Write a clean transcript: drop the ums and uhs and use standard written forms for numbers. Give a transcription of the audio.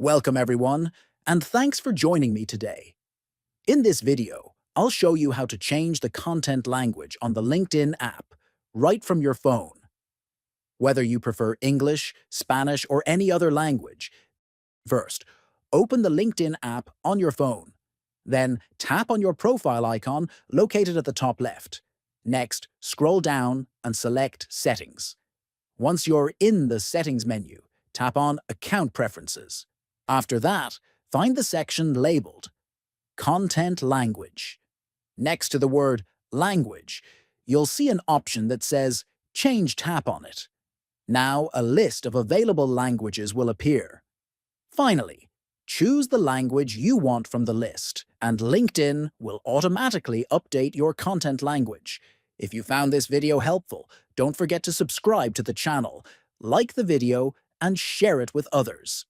Welcome everyone, and thanks for joining me today. In this video, I'll show you how to change the content language on the LinkedIn app right from your phone. Whether you prefer English, Spanish, or any other language, first, open the LinkedIn app on your phone. Then tap on your profile icon located at the top left. Next, scroll down and select Settings. Once you're in the Settings menu, tap on Account Preferences. After that, find the section labeled Content Language. Next to the word Language, you'll see an option that says Change. Tap on it. Now a list of available languages will appear. Finally, choose the language you want from the list, and LinkedIn will automatically update your content language. If you found this video helpful, don't forget to subscribe to the channel, like the video, and share it with others.